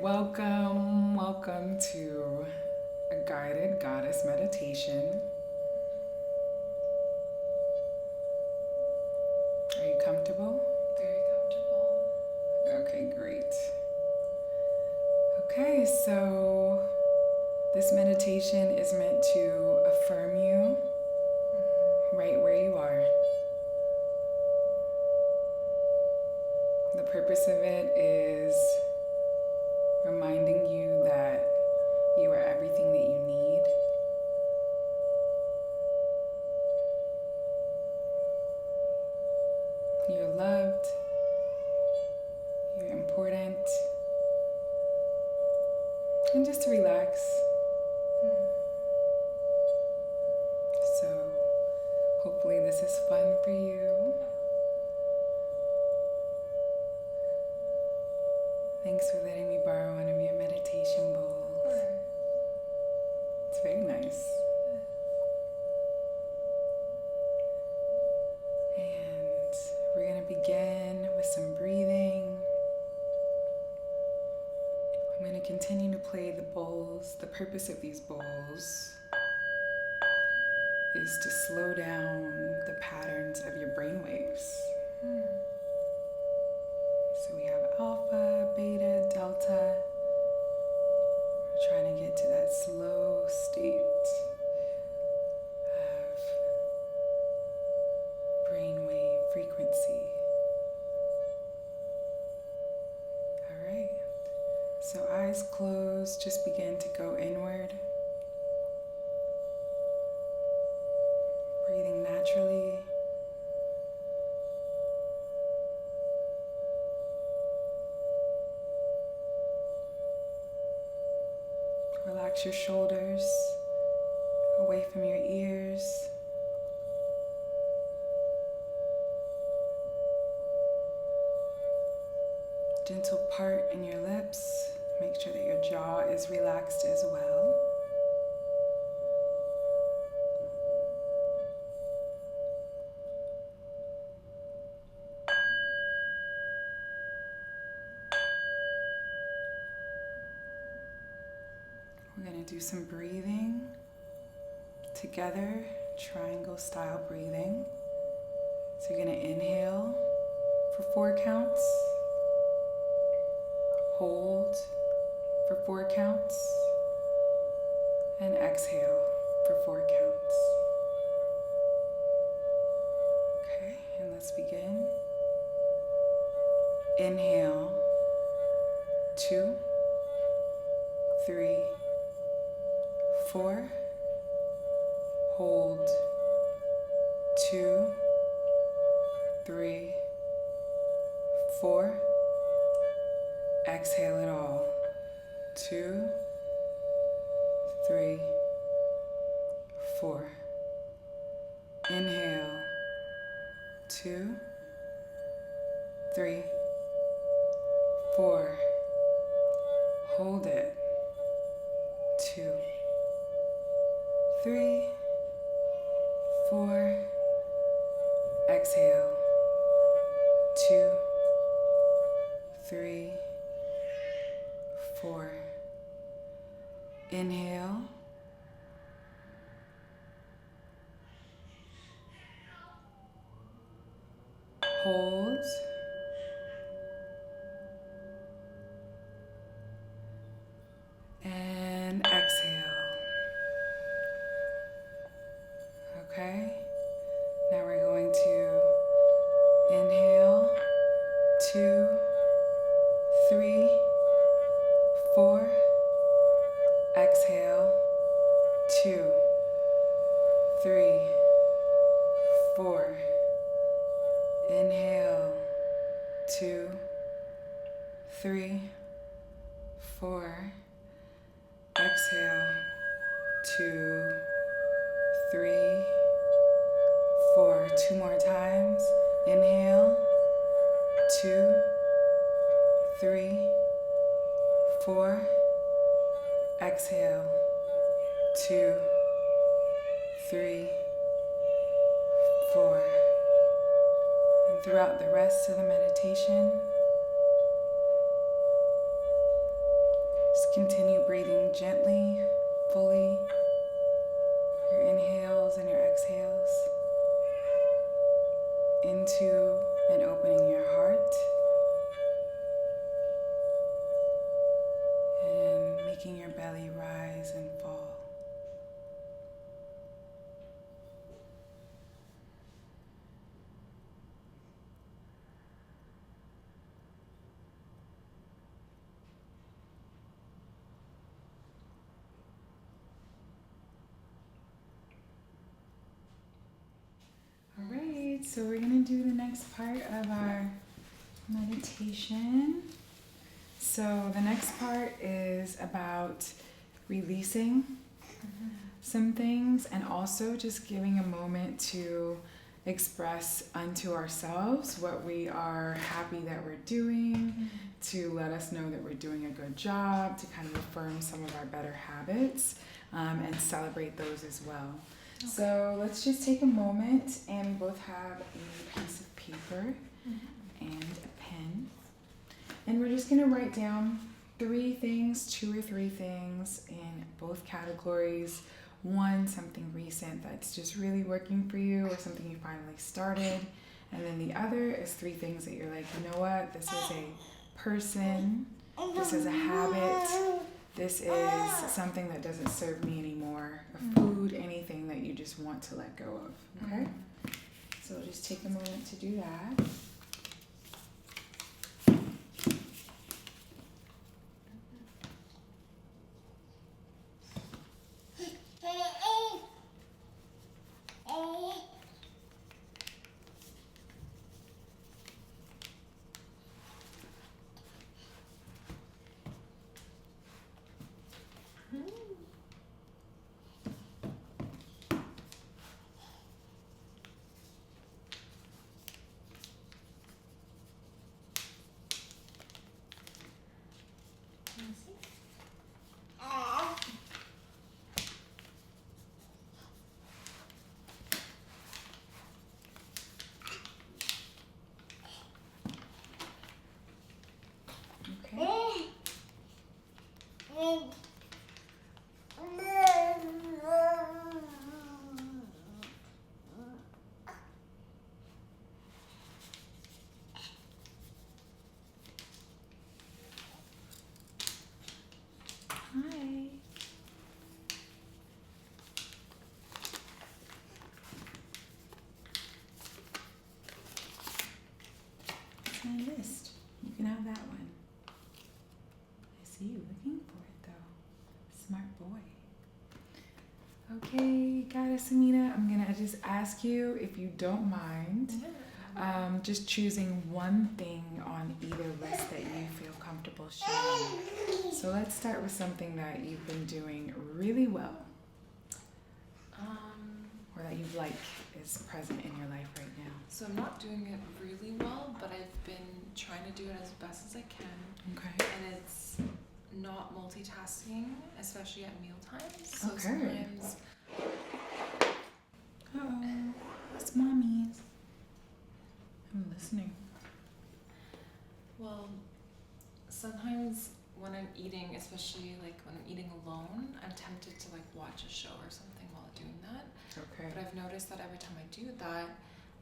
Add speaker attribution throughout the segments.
Speaker 1: Welcome to a guided goddess meditation. Are you comfortable?
Speaker 2: Very comfortable.
Speaker 1: Okay, great. Okay, so this meditation is meant to affirm you right where you are. The purpose of it is reminding you that you are everything that you need. You're loved. You're important. And just relax. So, hopefully this is fun for you. Thanks for letting me borrow one of your meditation bowls. It's very nice. And we're going to begin with some breathing. I'm going to continue to play the bowls. The purpose of these bowls is to slow down the patterns of your brain waves. So we have alpha, beta, delta. We're trying to get to that slow state of brainwave frequency. All right. So eyes closed, just begin to go inward. Breathing naturally. Relax your shoulders away from your ears. Gentle part in your lips. Make sure that your jaw is relaxed as well. We're going to do some breathing together, triangle style breathing. So you're going to inhale for 4 counts, hold for 4 counts, and exhale for 4 counts. Okay, and let's begin. Inhale, 2, 3, 4, hold, 2, 3, 4, exhale it all, 2, 3, 4, inhale, 2, 3, 4, hold it, 2, 3, 4, exhale, 2, 3, 4, inhale, hold, and exhale. Okay, now we're going to inhale, 2, 3, 4, exhale, 2, 3, 4, inhale, 2, 3, 4, exhale, 2, 3, 4. 2 more times. Inhale, 2, 3, 4. Exhale, 2, 3, 4. And throughout the rest of the meditation, continue breathing gently, fully, your inhales and your exhales into and opening your heart and making your belly rise and fall. Alright, so we're going to do the next part of our meditation. So the next part is about releasing some things and also just giving a moment to express unto ourselves what we are happy that we're doing, to let us know that we're doing a good job, to kind of affirm some of our better habits and celebrate those as well. Okay. So let's just take a moment, and we both have a piece of paper and a pen. And we're just going to write down 3 things, 2 or 3 things in both categories. One, something recent that's just really working for you or something you finally started. And then the other is 3 things that you're like, you know what, this is a person, this is a habit, this is something that doesn't serve me anymore, a food, anything that you just want to let go of, okay? So we'll just take a moment to do that. My list. You can have that one. I see you looking for it though. Smart boy. Okay, Goddess Semide, I'm gonna just ask you if you don't mind, just choosing one thing on either list that you feel comfortable sharing. So let's start with something that you've been doing really well, or that you like is present in your life right now.
Speaker 2: So I'm not doing it really well, but I've been trying to do it as best as I can.
Speaker 1: Okay.
Speaker 2: And it's not multitasking, especially at meal times. So
Speaker 1: Okay.
Speaker 2: sometimes.
Speaker 1: Uh-oh. It's mommies. I'm listening.
Speaker 2: Well, sometimes when I'm eating, especially like when I'm eating alone, I'm tempted to like watch a show or something while doing that.
Speaker 1: Okay.
Speaker 2: But I've noticed that every time I do that,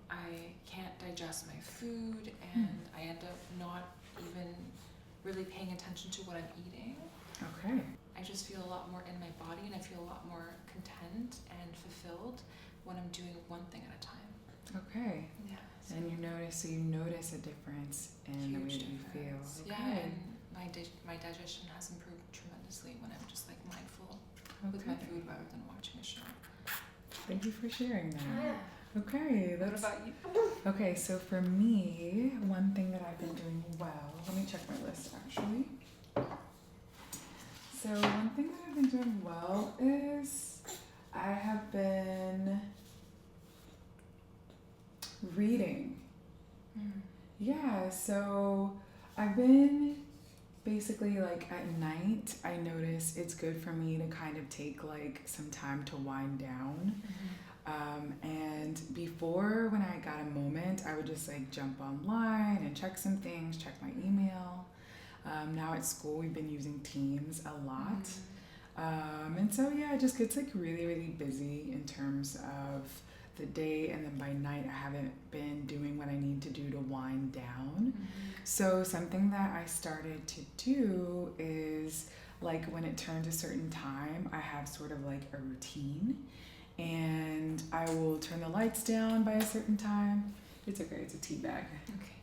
Speaker 2: I can't digest my food and I end up not even really paying attention to what I'm eating.
Speaker 1: Okay.
Speaker 2: I just feel a lot more in my body and I feel a lot more content and fulfilled when I'm doing one thing at a time.
Speaker 1: Okay.
Speaker 2: Yeah. So
Speaker 1: And you notice a difference in the way that you feel. Okay.
Speaker 2: Yeah, and my digestion has improved tremendously when I'm just like mindful with my food rather than watching a show.
Speaker 1: Thank you for sharing that. Okay.
Speaker 2: What about you?
Speaker 1: Okay, so for me, one thing that I've been doing well, let me check my list actually. So one thing that I've been doing well is I have been reading. Yeah, so I've been basically like at night, I notice it's good for me to kind of take like some time to wind down. And before, when I got a moment, I would just like jump online and check some things, check my email. Now at school, we've been using Teams a lot. And so, yeah, it just gets like really, really busy in terms of the day, and then by night I haven't been doing what I need to do to wind down. So something that I started to do is like when it turns a certain time, I have sort of like a routine, and I will turn the lights down by a certain time. It's okay, it's a tea bag.
Speaker 2: Okay.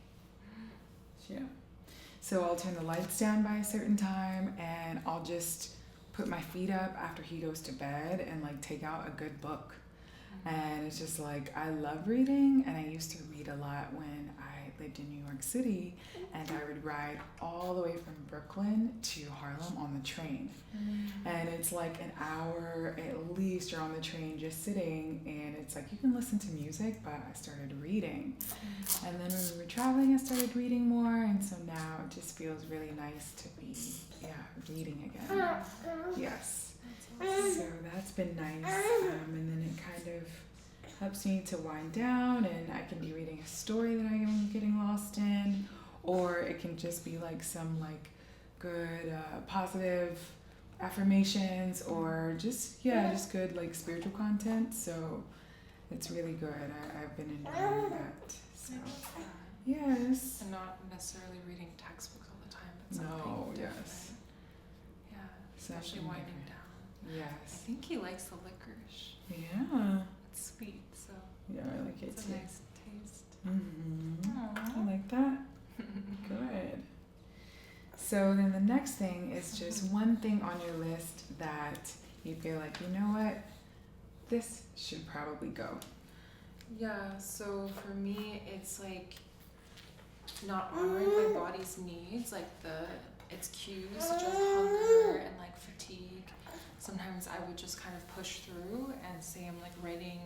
Speaker 1: Yeah. So I'll turn the lights down by a certain time, and I'll just put my feet up after he goes to bed and like take out a good book. And it's just like, I love reading, and I used to read a lot when I lived in New York City, and I would ride all the way from Brooklyn to Harlem on the train. And it's like an hour at least you're on the train just sitting, and it's like you can listen to music, but I started reading. And then when we were traveling, I started reading more, and so now it just feels really nice to be, reading again. Yes. So that's been nice, and then it kind of helps me to wind down, and I can be reading a story that I am getting lost in, or it can just be like some like good positive affirmations, or just good like spiritual content. So it's really good. I've been enjoying that. So yes.
Speaker 2: And not necessarily reading textbooks all the time, but something different.
Speaker 1: Yes.
Speaker 2: Yeah, especially winding down. I
Speaker 1: Yes.
Speaker 2: think he likes the licorice.
Speaker 1: Yeah.
Speaker 2: It's sweet, so
Speaker 1: Yeah, I like it
Speaker 2: it's
Speaker 1: too.
Speaker 2: a nice taste.
Speaker 1: I like that. Good. So then the next thing is just one thing on your list that you feel like, you know what, this should probably go.
Speaker 2: Yeah, so for me, it's like not honoring my body's needs, like its cues such as hunger and like fatigue. Sometimes I would just kind of push through and say I'm like writing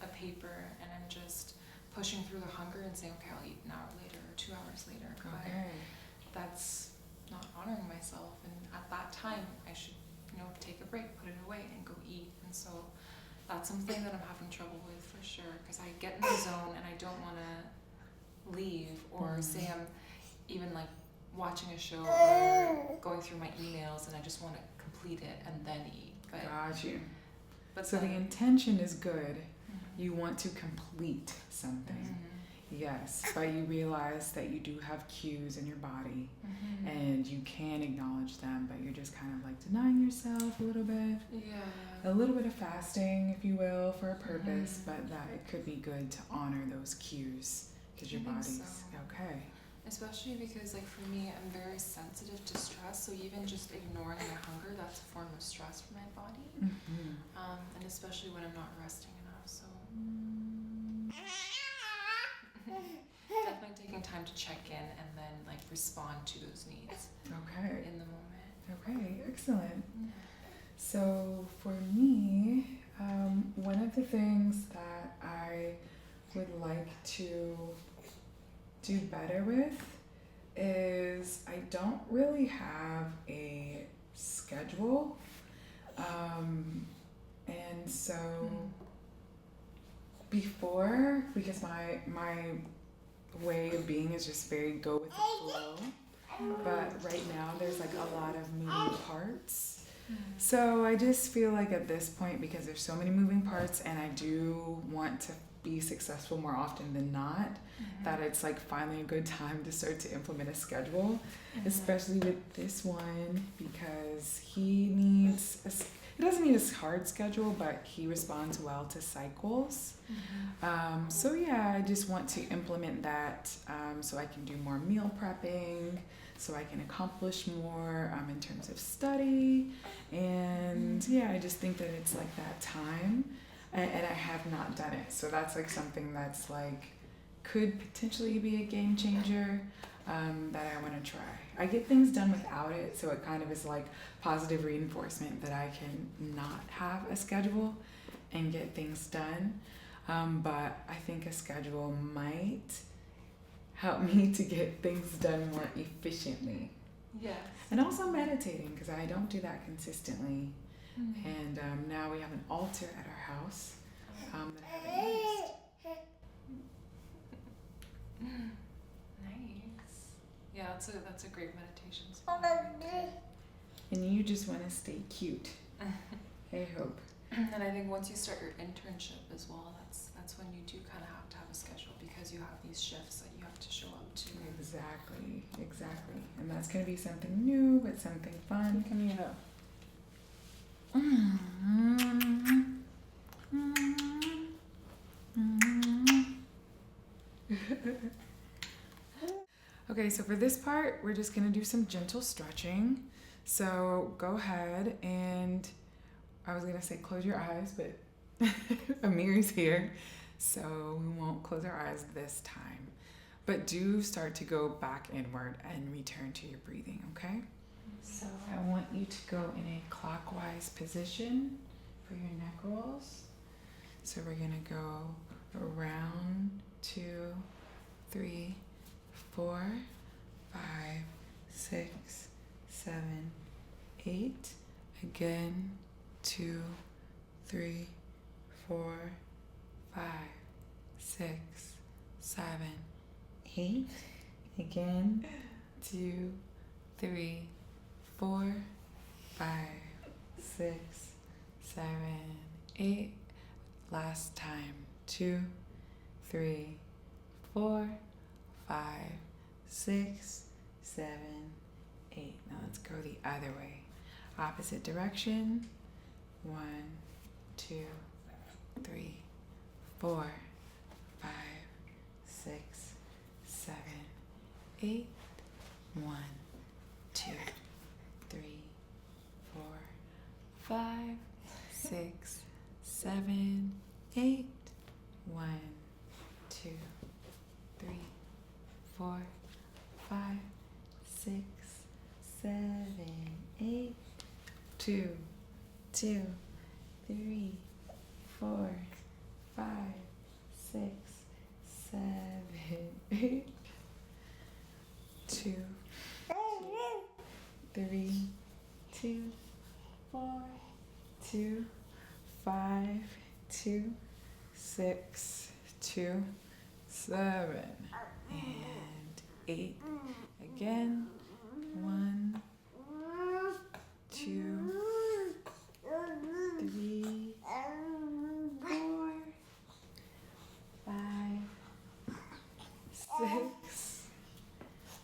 Speaker 2: a paper, and I'm just pushing through the hunger and saying, okay, I'll eat an hour later or 2 hours later.
Speaker 1: Okay.
Speaker 2: But that's not honoring myself, and at that time I should, take a break, put it away, and go eat. And so that's something that I'm having trouble with for sure, because I get in the zone and I don't want to leave, or say I'm even like watching a show or going through my emails and I just want to complete it and then eat. But
Speaker 1: Got you.
Speaker 2: But
Speaker 1: so
Speaker 2: then,
Speaker 1: the intention is good. You want to complete something. Yes, but you realize that you do have cues in your body, and you can acknowledge them, but you're just kind of like denying yourself a little bit.
Speaker 2: Yeah.
Speaker 1: A little bit of fasting, if you will, for a purpose, but that it could be good to honor those cues, because your body's okay.
Speaker 2: Especially because, like, for me, I'm very sensitive to stress, so even just ignoring my hunger, that's a form of stress for my body. And especially when I'm not resting enough, so definitely taking time to check in and then like respond to those needs in the moment.
Speaker 1: Okay, excellent. So for me, one of the things that I would like to do better with is I don't really have a schedule, and so before, because my way of being is just very go with the flow, but right now there's like a lot of moving parts. So I just feel like at this point, because there's so many moving parts and I do want to be successful more often than not, that it's like finally a good time to start to implement a schedule, especially with this one, because he doesn't need a hard schedule, but he responds well to cycles. So yeah, I just want to implement that, so I can do more meal prepping, so I can accomplish more in terms of study, and yeah, I just think that it's like that time, and I have not done it, so that's like something that's like could potentially be a game changer, that I want to try. I get things done without it, so it kind of is like positive reinforcement that I can not have a schedule and get things done, but I think a schedule might help me to get things done more efficiently.
Speaker 2: Yes.
Speaker 1: And also meditating, because I don't do that consistently. And now we have an altar at our house that I haven't used.
Speaker 2: Nice. Yeah, that's a great meditation situations.
Speaker 1: And you just want to stay cute. I hope.
Speaker 2: And I think once you start your internship as well, that's when you do kind of have to have a schedule because you have these shifts that you have to show up to.
Speaker 1: Exactly. And that's going to be something new, but something fun. Come here, though. Okay, so for this part, we're just going to do some gentle stretching. So go ahead and, I was going to say close your eyes, but Amir's here, so we won't close our eyes this time. But do start to go back inward and return to your breathing, okay? So I want you to go in a clockwise position for your neck rolls. So we're going to go around 2, 3, 4, 5, 6, 7, 8. Again, 2, 3, 4, 5, 6, 7, 8. Again, 2, 3, 4, 5, 6, 7, 8. Last time. 2, 3, 4, 5, 6, 7, 8. Now let's go the other way. Opposite direction. 1, 2, 3, 4, 5, 6, 7, 8. 1, 2, 3, 4, 5, 6, 7, 8. 1, 2, 3, 4, 5, 6, 7, 8. 2, 2, 3, 4, 5, 6, 7, 8. 2, 3, 2, 4, 2, 5, 2, 6, 2, 7, and 8. Again. 1, 2, 3, 4, 5, 6,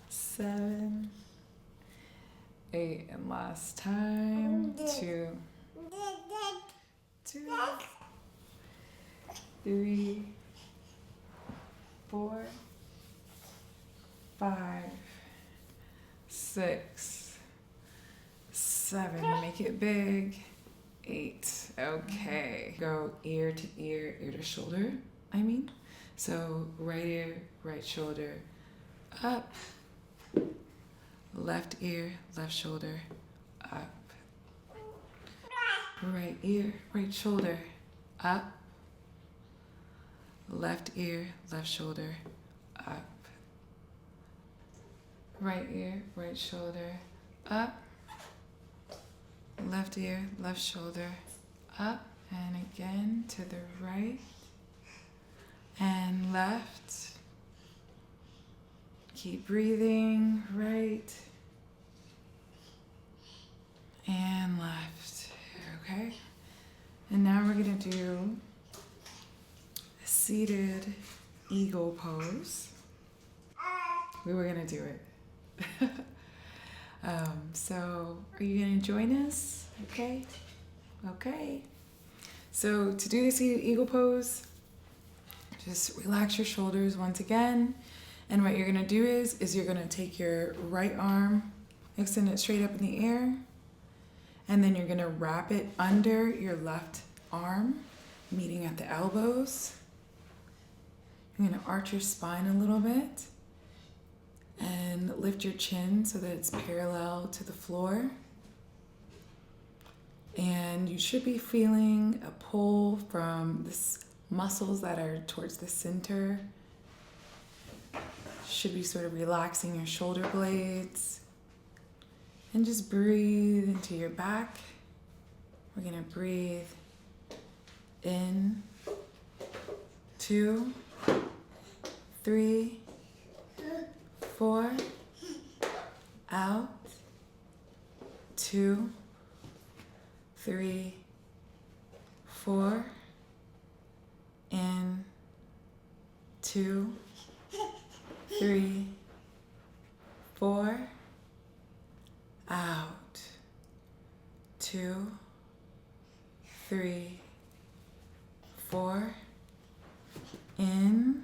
Speaker 1: 7, 8. And last time. 2, 2, 3, 4, 5, 6, 7. Make it big. 8. Okay. Go ear to ear, ear to shoulder, I mean. So right ear, right shoulder, up. Left ear, left shoulder, up. Right ear, right shoulder, up. Left ear, left shoulder, up. Right ear, right shoulder, up. Left ear, left shoulder, up. And again to the right and left. Keep breathing, right and left. Okay? And now we're going to do a seated eagle pose. We were going to do it. So are you going to join us? Okay? Okay. So to do the seated eagle pose, just relax your shoulders once again. And what you're going to do is you're going to take your right arm, extend it straight up in the air, and then you're going to wrap it under your left arm, meeting at the elbows. You're going to arch your spine a little bit and lift your chin so that it's parallel to the floor. And you should be feeling a pull from the muscles that are towards the center. Should be sort of relaxing your shoulder blades. And just breathe into your back. We're going to breathe in, 2, 3, 4, out, 2, 3, 4. In, 2, 3, 4. Out. 2, 3, 4. In.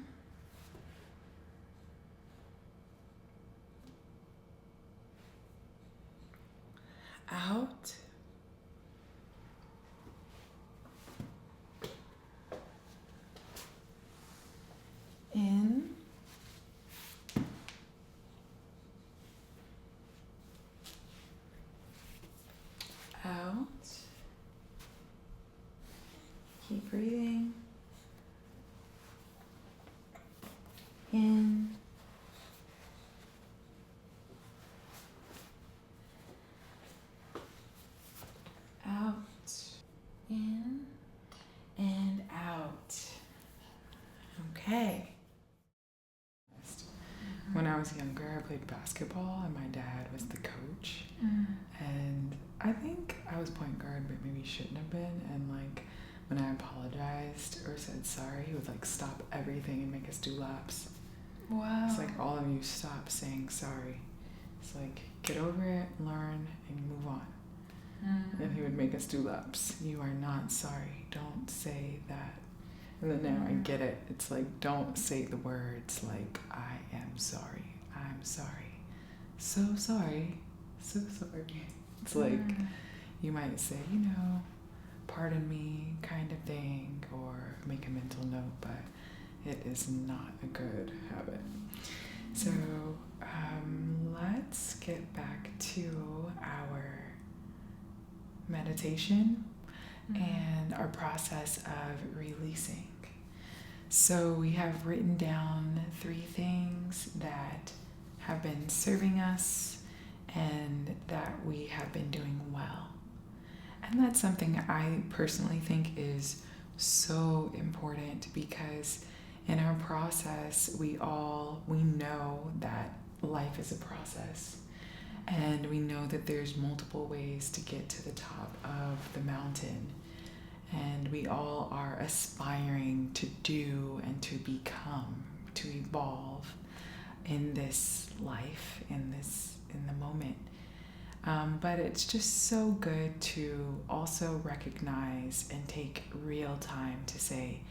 Speaker 1: Out. In. Out. Keep breathing. In. Out. In. And out. Okay. When I was younger, I played basketball and my dad was the coach. And I think I was point guard, but maybe shouldn't have been. And like when I apologized or said sorry, he would like stop everything and make us do laps.
Speaker 2: Wow.
Speaker 1: It's like, all of you stop saying sorry. It's like, get over it, learn, and move on. And he would make us do laps. You are not sorry. Don't say that. And then now I get it. It's like, don't say the words like, I am sorry. I'm sorry. So sorry. So sorry. It's like, you might say, pardon me kind of thing, or make a mental note, but it is not a good habit. So let's get back to our meditation and our process of releasing. So we have written down 3 things that have been serving us and that we have been doing well. And that's something I personally think is so important, because in our process, we know that life is a process. And we know that there's multiple ways to get to the top of the mountain. And we all are aspiring to do and to become, to evolve in this life, in the moment. But it's just so good to also recognize and take real time to say,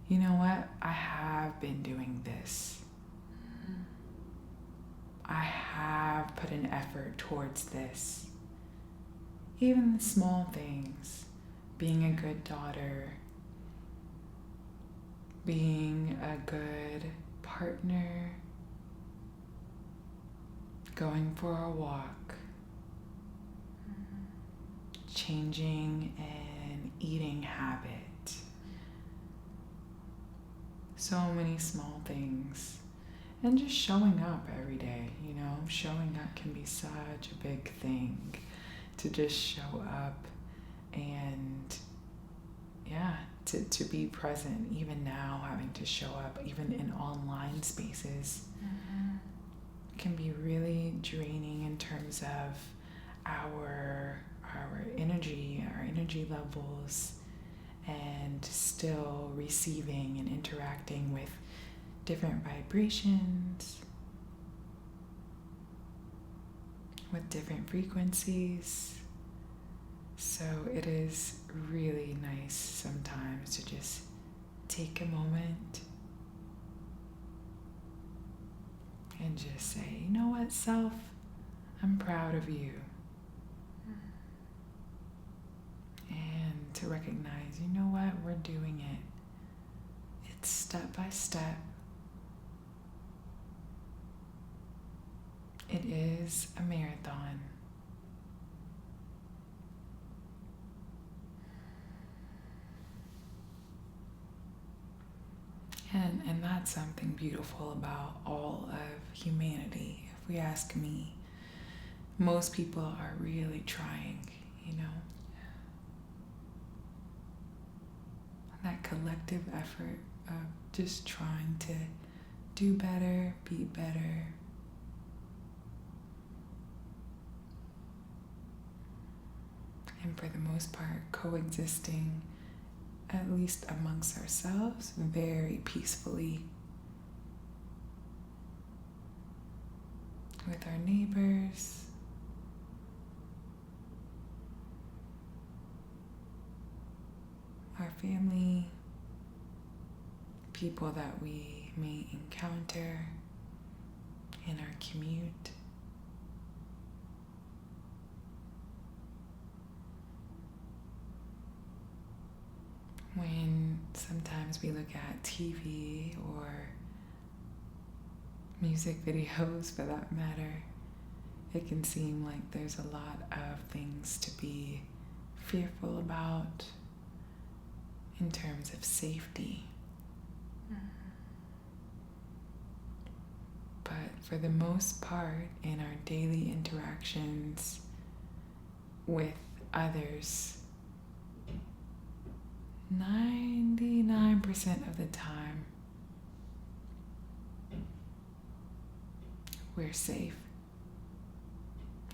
Speaker 1: you know what? I have been doing this. I have put an effort towards this. Even the small things, being a good daughter, being a good partner, going for a walk, changing an eating habit. So many small things. And just showing up every day, showing up can be such a big thing. To just show up and, to be present, even now, having to show up, even in online spaces, can be really draining in terms of our energy, our energy levels, and still receiving and interacting with different vibrations, with different frequencies. So it is really nice sometimes to just take a moment and just say, you know what, self, I'm proud of you. And to recognize, you know what, we're doing it. It's step by step. It is a marathon. And that's something beautiful about all of humanity. If we ask me, most people are really trying, that collective effort of just trying to do better, be better. and for the most part coexisting, at least amongst ourselves, very peacefully with our neighbors, our family, people that we may encounter in our commute. When sometimes we look at TV or music videos for that matter, it can seem like there's a lot of things to be fearful about in terms of safety. But for the most part, in our daily interactions with others, 99% of the time, we're safe.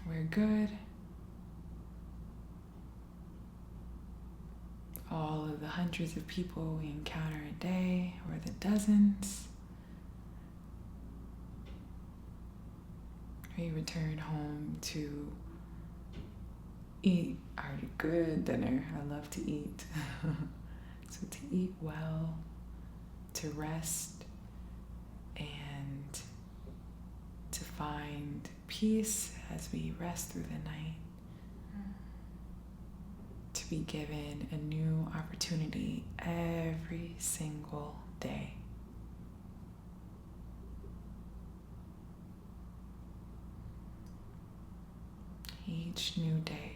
Speaker 1: We're good. All of the hundreds of people we encounter a day, or the dozens, we return home to eat our good dinner. I love to eat. So to eat well, to rest, and to find peace as we rest through the night. To be given a new opportunity every single day. Each new day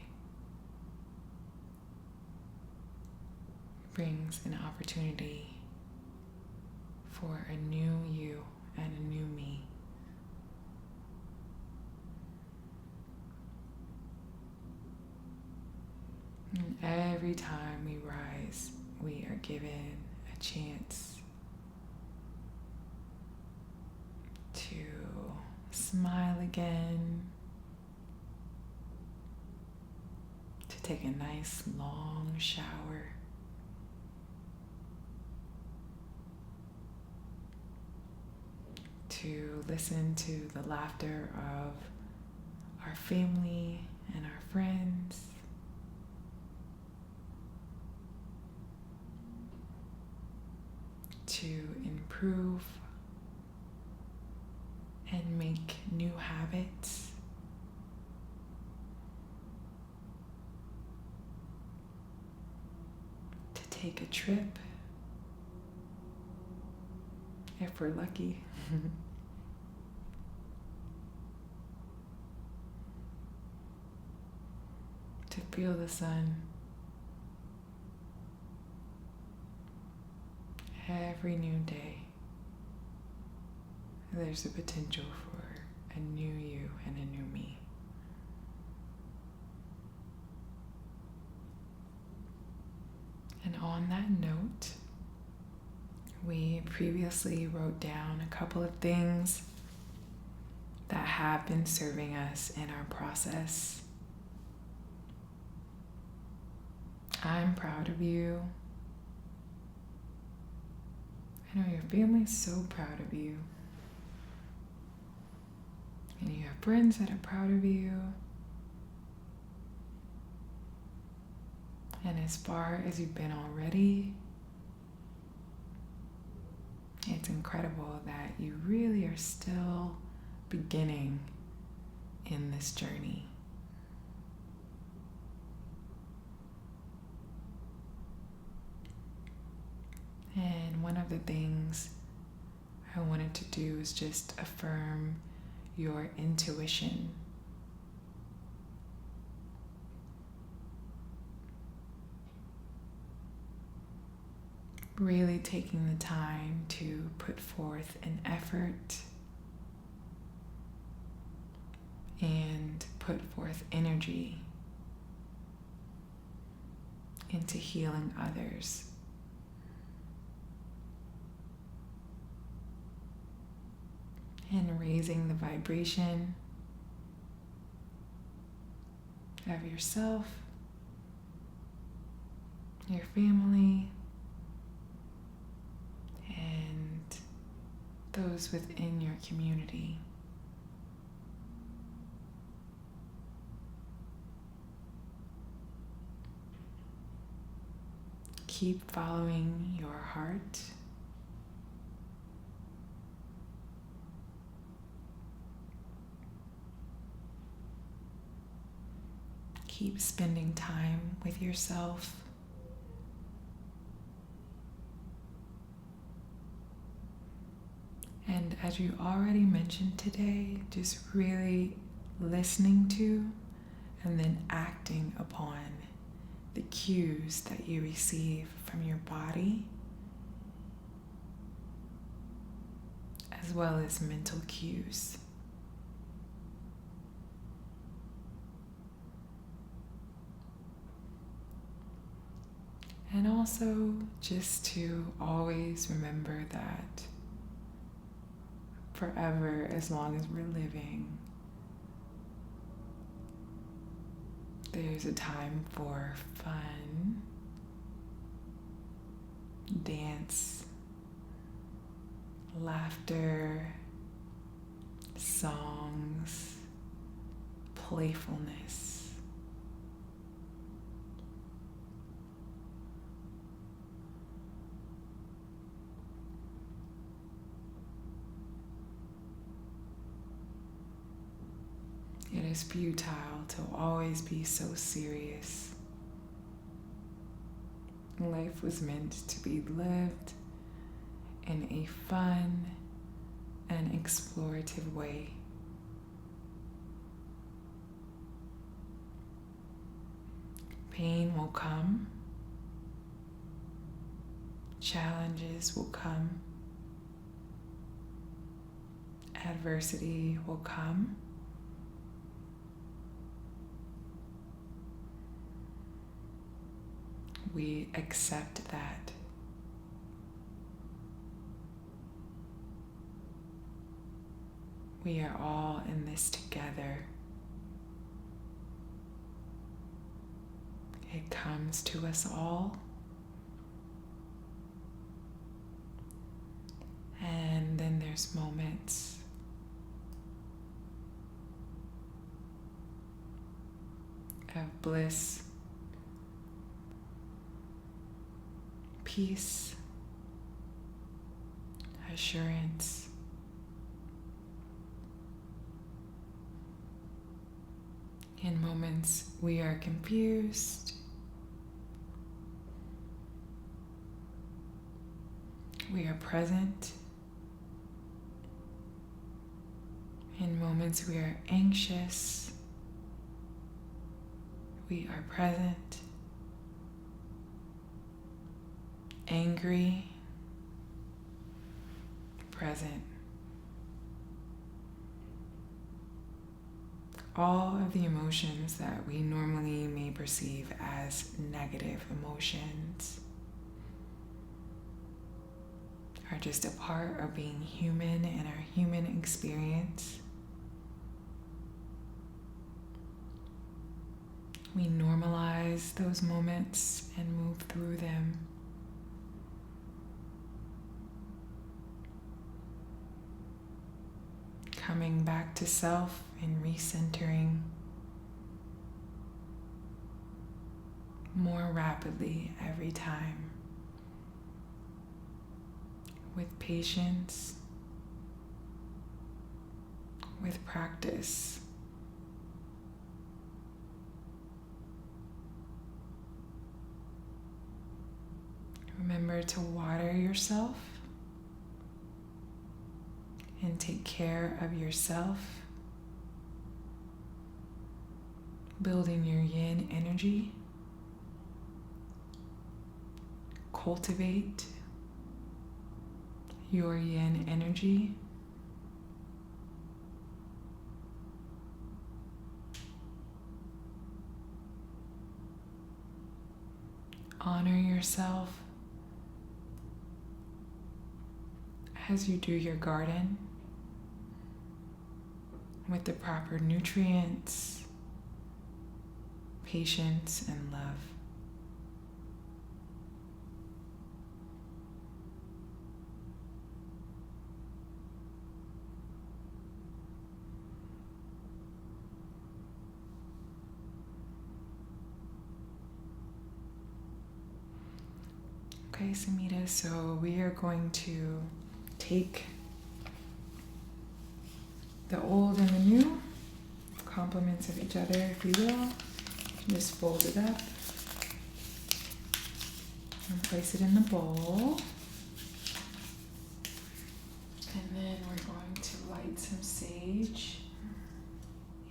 Speaker 1: brings an opportunity for a new you and a new me. And every time we rise, we are given a chance to smile again, to take a nice long shower, to listen to the laughter of our family and our friends, to improve and make new habits, to take a trip if we're lucky. To feel the sun. Every new day, there's a potential for a new you and a new me. And on that note, we previously wrote down a couple of things that have been serving us in our process. I'm proud of you. I know your family's so proud of you. And you have friends that are proud of you. And as far as you've been already, it's incredible that you really are still beginning in this journey. And one of the things I wanted to do is just affirm your intuition. Really taking the time to put forth an effort and put forth energy into healing others. And raising the vibration of yourself your family, and those within your community. Keep following your heart. Keep spending time with yourself. And as you already mentioned today, just really listening to and then acting upon the cues that you receive from your body, as well as mental cues. And also just to always remember that forever, as long as we're living, there's a time for fun, dance, laughter, songs, playfulness. It is futile to always be so serious. Life was meant to be lived in a fun and explorative way. Pain will come, challenges will come, adversity will come. We accept that. We are all in this together. It comes to us all. And then there's moments of bliss, peace, assurance, in moments we are confused, we are present. In moments we are anxious, we are present. Angry, present. All of the emotions that we normally may perceive as negative emotions are just a part of being human and our human experience. We normalize those moments and move through them. Coming back to self and recentering more rapidly every time, with patience, with practice. Remember to water yourself and take care of yourself, building your yin energy. Cultivate your yin energy. Honor yourself as you do your garden with the proper nutrients, patience, and love. Okay, Semide, so we are going to take the old and the new, complements of each other, if you will. Just fold it up and place it in the bowl. And then we're going to light some sage.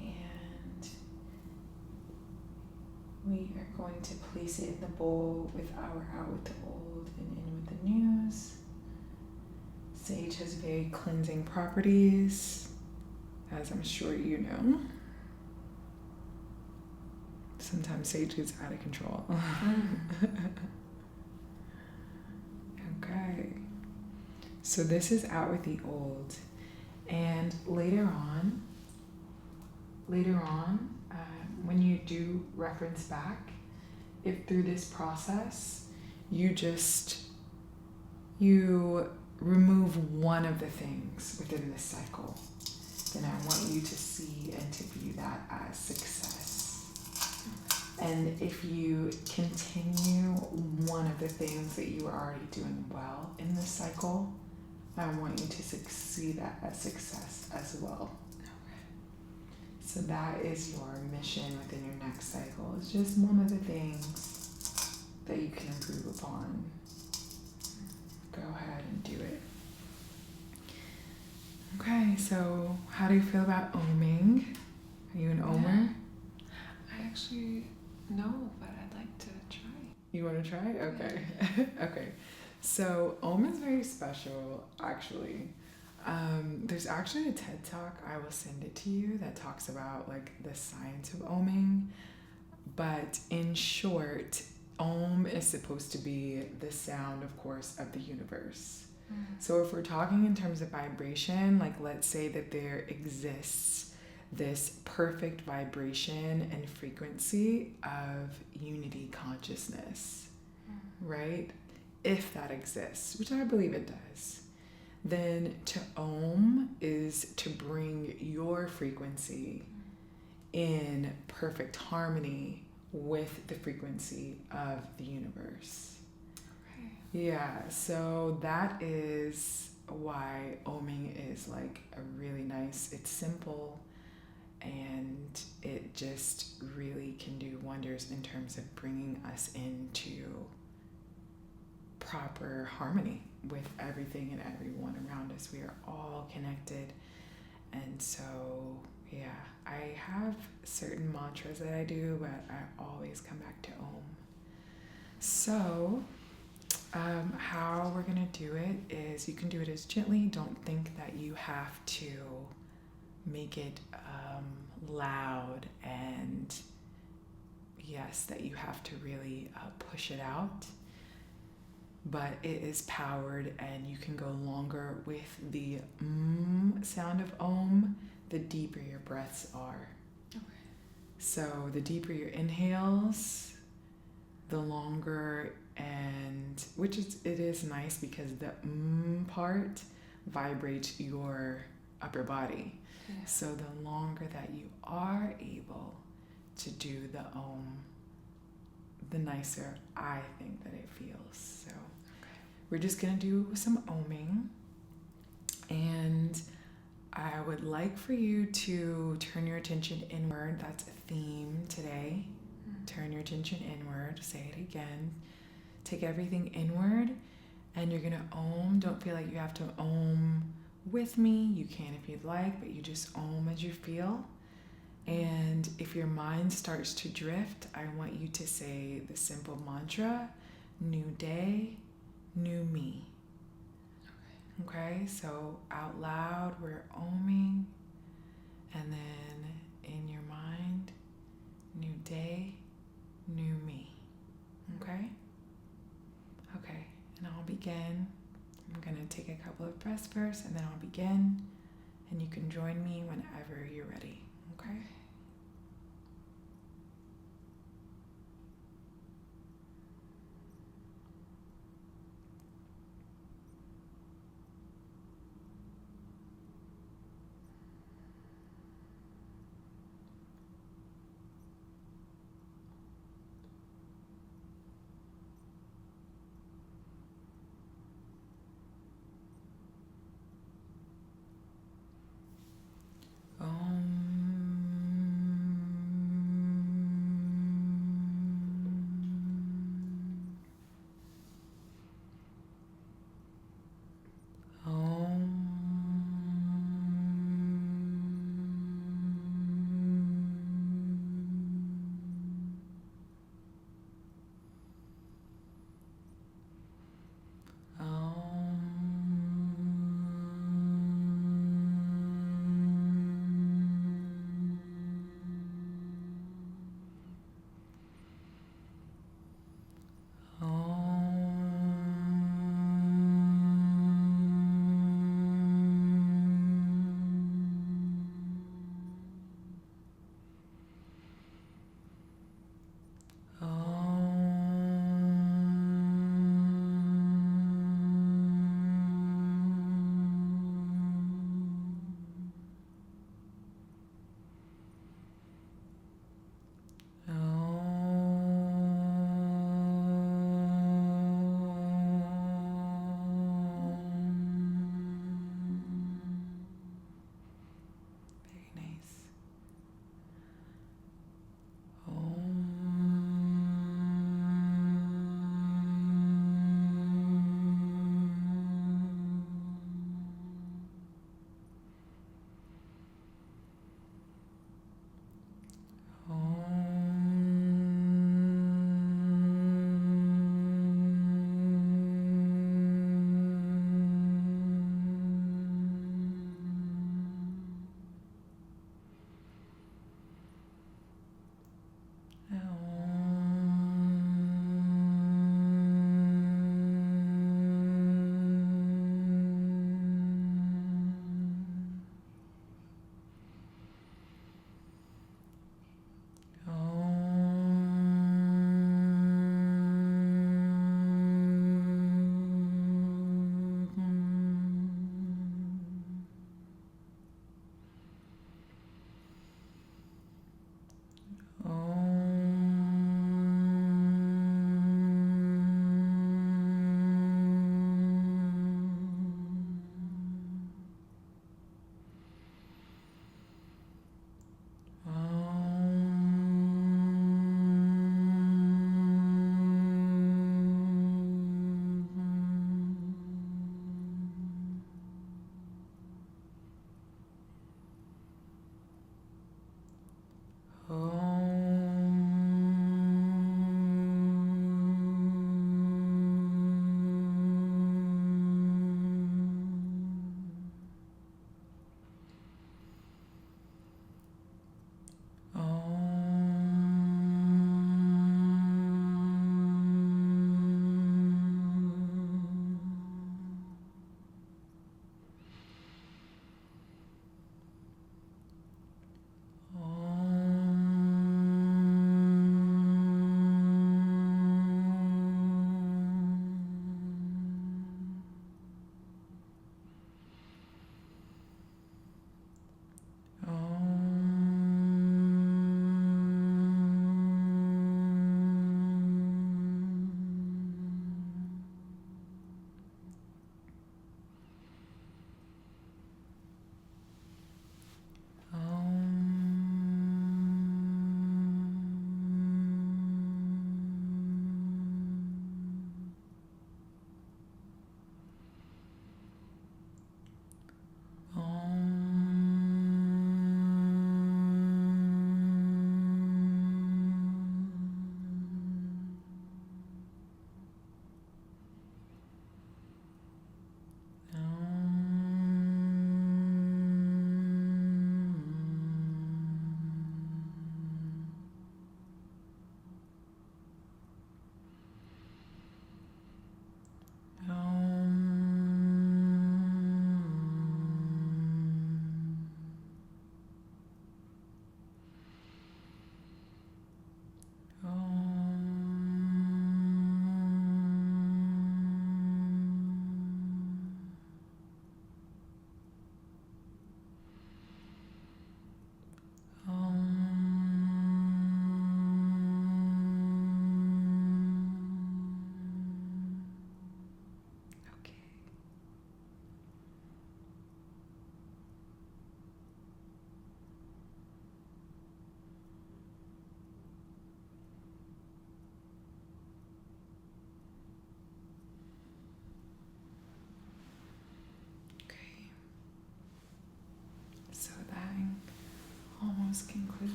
Speaker 1: And we are going to place it in the bowl with our out with the old and in with the news. Sage has very cleansing properties, as I'm sure you know. Sometimes sage gets out of control. Okay. So this is out with the old. And later on, when you do reference back, if through this process you remove one of the things within this cycle, then I want you to see and to view that as success. And if you continue one of the things that you are already doing well in this cycle, I want you to see that as success as well. So that is your mission within your next cycle. It's just one of the things that you can improve upon. Go ahead and do it. Okay, so how do you feel about oming? Are you an omer?
Speaker 2: I actually no, but I'd like to try.
Speaker 1: You want to try? Okay. Okay. So Om is very special, actually. There's actually a TED Talk, I will send it to you, that talks about like the science of oming. But in short, Om is supposed to be the sound, of course, of the universe. So if we're talking in terms of vibration, like let's say that there exists this perfect vibration and frequency of unity consciousness, right? If that exists, which I believe it does, then to Om is to bring your frequency in perfect harmony with the frequency of the universe. Okay. Yeah, so that is why oming is like a really nice, it's simple, and it just really can do wonders in terms of bringing us into proper harmony with everything and everyone around us. We are all connected. And so, yeah, I have certain mantras that I do, but I always come back to Om. So, how we're going to do it is you can do it as gently. Don't think that you have to make it loud, and yes, that you have to really push it out. But it is powered, and you can go longer with the sound of Om, the deeper your breaths are. Okay. So the deeper your inhales, the longer, and it is nice because the part vibrates your upper body. Yeah. So the longer that you are able to do the Om, the nicer I think that it feels. So we're just going to do some oming, and I would like for you to turn your attention inward. That's a theme today. Turn your attention inward. Say it again. Take everything inward, and you're going to Om. Don't feel like you have to Om with me. You can if you'd like, but you just Om as you feel. And if your mind starts to drift, I want you to say the simple mantra, new day, new me. Okay, so out loud we're oming, and then in your mind, new day, new me. Okay? Okay, and I'll begin. I'm going to take a couple of breaths first, and then I'll begin, and you can join me whenever you're ready. Okay?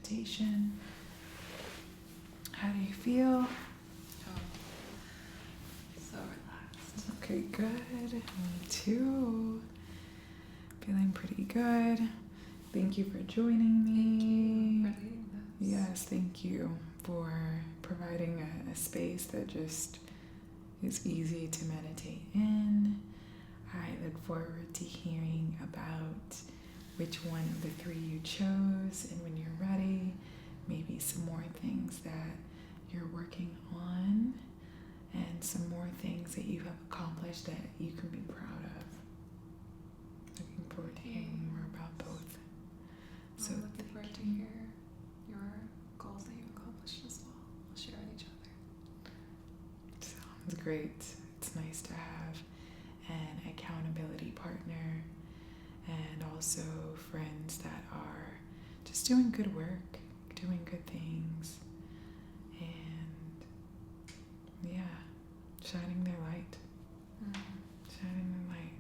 Speaker 1: meditation. How do you feel?
Speaker 2: Oh, so relaxed.
Speaker 1: Okay, good. Me too. Feeling pretty good. Thank you for joining me.
Speaker 2: Thank you for leading this.
Speaker 1: Yes, thank you for providing a space that just is easy to meditate in. I look forward to hearing about which one of the 3 you chose, and when you're ready, maybe some more things that you're working on and some more things that you have accomplished that you can be proud of. Looking forward to hearing more about both. So
Speaker 2: I'm looking forward to hear your goals that you accomplished as well. We'll share with each other.
Speaker 1: Sounds great. It's nice to have an accountability partner and also friends that are just doing good work, doing good things, and yeah, shining their light. Shining their light.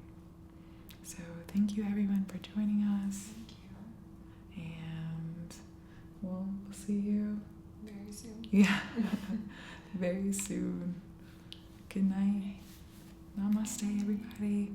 Speaker 1: So thank you everyone for joining us.
Speaker 2: Thank you.
Speaker 1: And we'll see you
Speaker 2: Very soon.
Speaker 1: Yeah, very soon. Good night. Namaste, everybody.